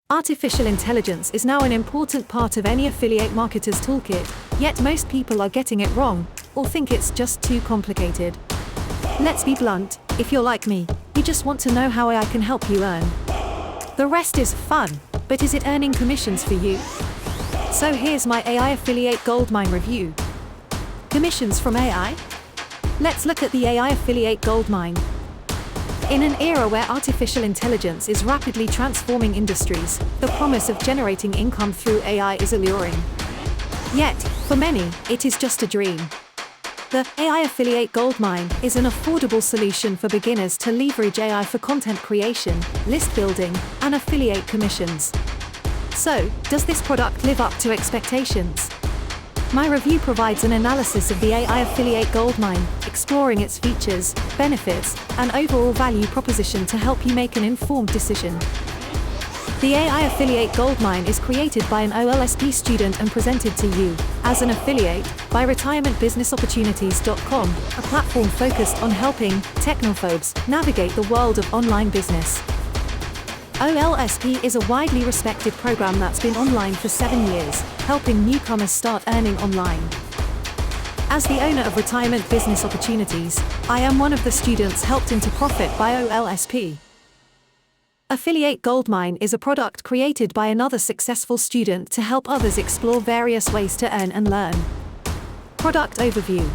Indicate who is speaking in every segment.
Speaker 1: Artificial intelligence is now an important part of any affiliate marketer's toolkit, yet most people are getting it wrong, or think it's just too complicated. Let's be blunt, if you're like me, you just want to know how AI can help you earn. The rest is fun, but is it earning commissions for you? So here's my AI affiliate Goldmine review. Commissions from AI? Let's look at the AI affiliate Goldmine. In an era where artificial intelligence is rapidly transforming industries, the promise of generating income through AI is alluring. Yet, for many, it is just a dream. The AI affiliate Goldmine is an affordable solution for beginners to leverage AI for content creation, list building, and affiliate commissions. So, does this product live up to expectations? My review provides an analysis of the AI affiliate Goldmine, exploring its features, benefits, and overall value proposition to help you make an informed decision. The AI affiliate Goldmine is created by an OLSP student and presented to you, as an affiliate, by retirementbusinessopportunities.com, a platform focused on helping technophobes navigate the world of online business. OLSP is a widely respected program that's been online for 7 years, helping newcomers start earning online. As the owner of Retirement Business Opportunities, I am one of the students helped into profit by OLSP. Affiliate Goldmine is a product created by another successful student to help others explore various ways to earn and learn. Product overview.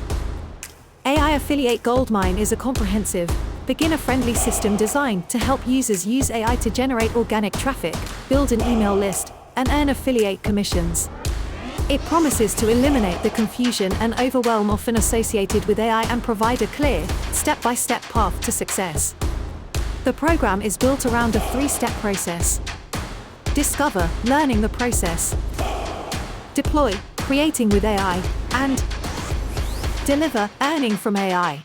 Speaker 1: AI Affiliate Goldmine is a comprehensive, beginner-friendly system designed to help users use AI to generate organic traffic, build an email list, and earn affiliate commissions. It promises to eliminate the confusion and overwhelm often associated with AI and provide a clear, step-by-step path to success. The program is built around a 3-step process. Discover, learning the process. Deploy, creating with AI, and deliver, earning from AI.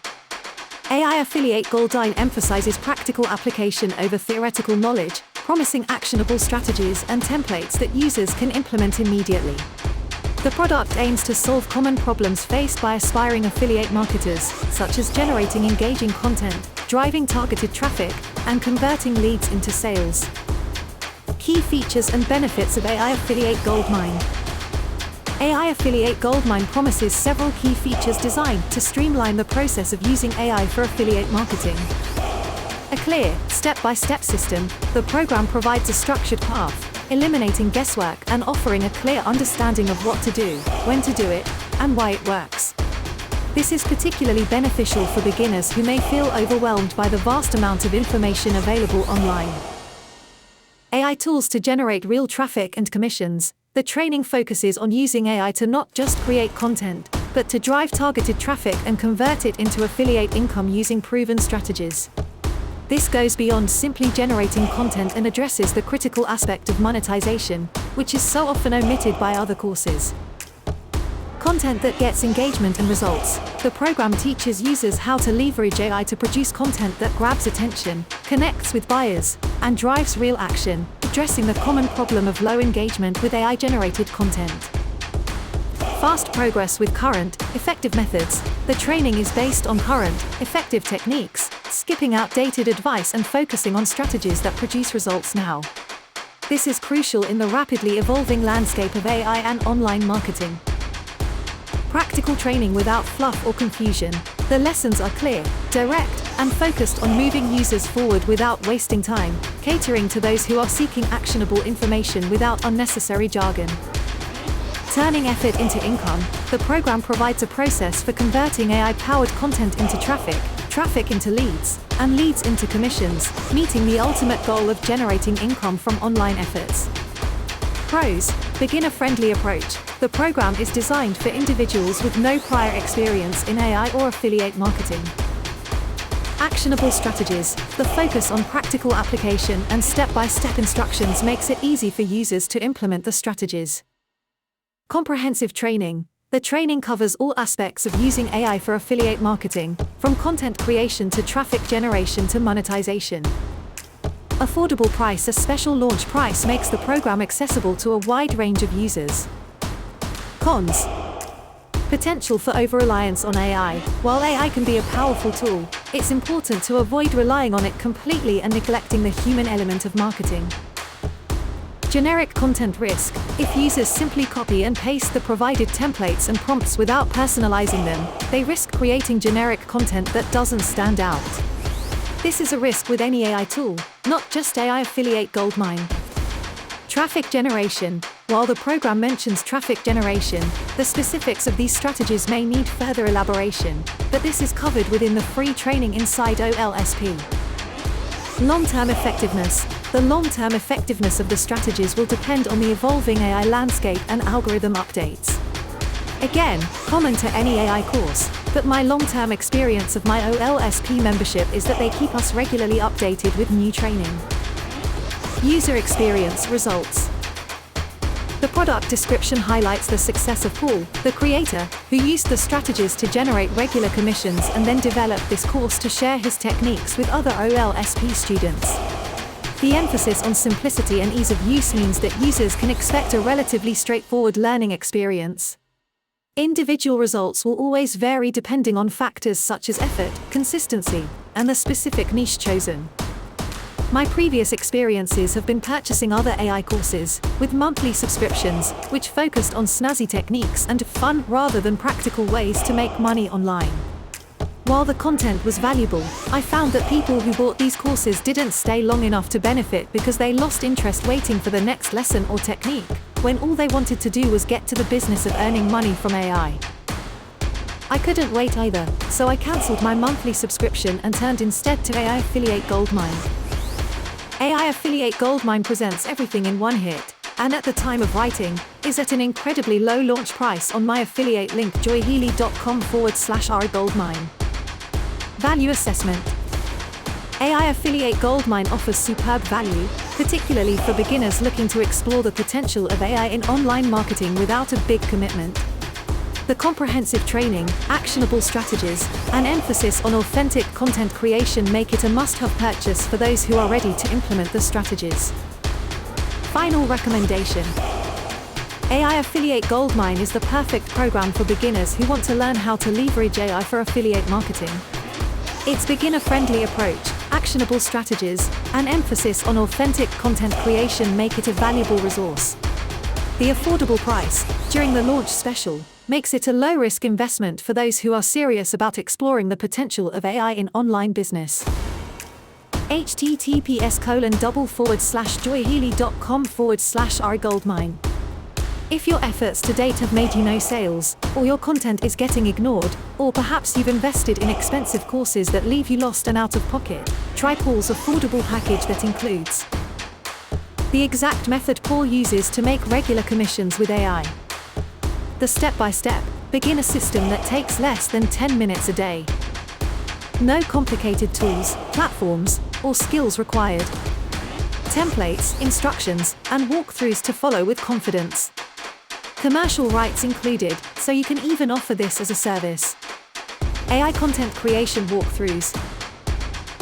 Speaker 1: AI Affiliate Goldmine emphasizes practical application over theoretical knowledge, promising actionable strategies and templates that users can implement immediately. The product aims to solve common problems faced by aspiring affiliate marketers, such as generating engaging content, driving targeted traffic, and converting leads into sales. Key features and benefits of AI Affiliate Goldmine. AI Affiliate Goldmine promises several key features designed to streamline the process of using AI for affiliate marketing. A clear, step-by-step system, the program provides a structured path, eliminating guesswork and offering a clear understanding of what to do, when to do it, and why it works. This is particularly beneficial for beginners who may feel overwhelmed by the vast amount of information available online. AI tools to generate real traffic and commissions. The training focuses on using AI to not just create content, but to drive targeted traffic and convert it into affiliate income using proven strategies. This goes beyond simply generating content and addresses the critical aspect of monetization, which is so often omitted by other courses. Content that gets engagement and results. The program teaches users how to leverage AI to produce content that grabs attention, connects with buyers, and drives real action, addressing the common problem of low engagement with AI-generated content. Fast progress with current, effective methods. The training is based on current, effective techniques, skipping outdated advice and focusing on strategies that produce results now. This is crucial in the rapidly evolving landscape of AI and online marketing. Practical training without fluff or confusion. The lessons are clear, direct, and focused on moving users forward without wasting time, catering to those who are seeking actionable information without unnecessary jargon. Turning effort into income, the program provides a process for converting AI-powered content into traffic into leads, and leads into commissions, meeting the ultimate goal of generating income from online efforts. Pros: beginner-friendly approach. The program is designed for individuals with no prior experience in AI or affiliate marketing. Actionable strategies. The focus on practical application and step-by-step instructions makes it easy for users to implement the strategies. Comprehensive training. The training covers all aspects of using AI for affiliate marketing, from content creation to traffic generation to monetization. Affordable price. A special launch price makes the program accessible to a wide range of users. Cons. Potential for over-reliance on AI. While AI can be a powerful tool, it's important to avoid relying on it completely and neglecting the human element of marketing. Generic content risk. If users simply copy and paste the provided templates and prompts without personalizing them, they risk creating generic content that doesn't stand out. This is a risk with any AI tool, not just AI Affiliate Goldmine. Traffic generation. While the program mentions traffic generation, the specifics of these strategies may need further elaboration, but this is covered within the free training inside OLSP. Long-term effectiveness. The long-term effectiveness of the strategies will depend on the evolving AI landscape and algorithm updates. Again, common to any AI course, but my long-term experience of my OLSP membership is that they keep us regularly updated with new training. User experience results. The product description highlights the success of Paul, the creator, who used the strategies to generate regular commissions and then developed this course to share his techniques with other OLSP students. The emphasis on simplicity and ease of use means that users can expect a relatively straightforward learning experience. Individual results will always vary depending on factors such as effort, consistency, and the specific niche chosen. My previous experiences have been purchasing other AI courses, with monthly subscriptions, which focused on snazzy techniques and fun rather than practical ways to make money online. While the content was valuable, I found that people who bought these courses didn't stay long enough to benefit because they lost interest waiting for the next lesson or technique, when all they wanted to do was get to the business of earning money from AI. I couldn't wait either, so I cancelled my monthly subscription and turned instead to AI Affiliate Goldmine. AI Affiliate Goldmine presents everything in one hit, and at the time of writing, is at an incredibly low launch price on my affiliate link joyhealy.com/rgoldmine. Value assessment. AI Affiliate Goldmine offers superb value, particularly for beginners looking to explore the potential of AI in online marketing without a big commitment. The comprehensive training, actionable strategies, and emphasis on authentic content creation make it a must-have purchase for those who are ready to implement the strategies. Final recommendation. AI Affiliate Goldmine is the perfect program for beginners who want to learn how to leverage AI for affiliate marketing. Its beginner-friendly approach, actionable strategies, and emphasis on authentic content creation make it a valuable resource. The affordable price, during the launch special, makes it a low-risk investment for those who are serious about exploring the potential of AI in online business. https://joyhealy.com/rgoldmine. If your efforts to date have made you no sales, or your content is getting ignored, or perhaps you've invested in expensive courses that leave you lost and out of pocket, try Paul's affordable package that includes the exact method Paul uses to make regular commissions with AI. The step-by-step, beginner system that takes less than 10 minutes a day. No complicated tools, platforms, or skills required. Templates, instructions, and walkthroughs to follow with confidence. Commercial rights included, so you can even offer this as a service. AI content creation walkthroughs.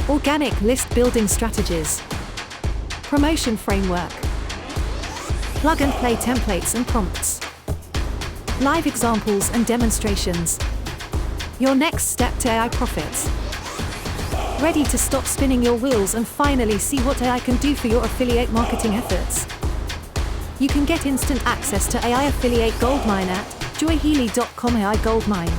Speaker 1: Organic list building strategies. Promotion framework. Plug-and-play templates and prompts. Live examples and demonstrations. Your next step to AI profits. Ready to stop spinning your wheels and finally see what AI can do for your affiliate marketing efforts? You can get instant access to AI Affiliate Goldmine at joyhealy.com/AI Goldmine.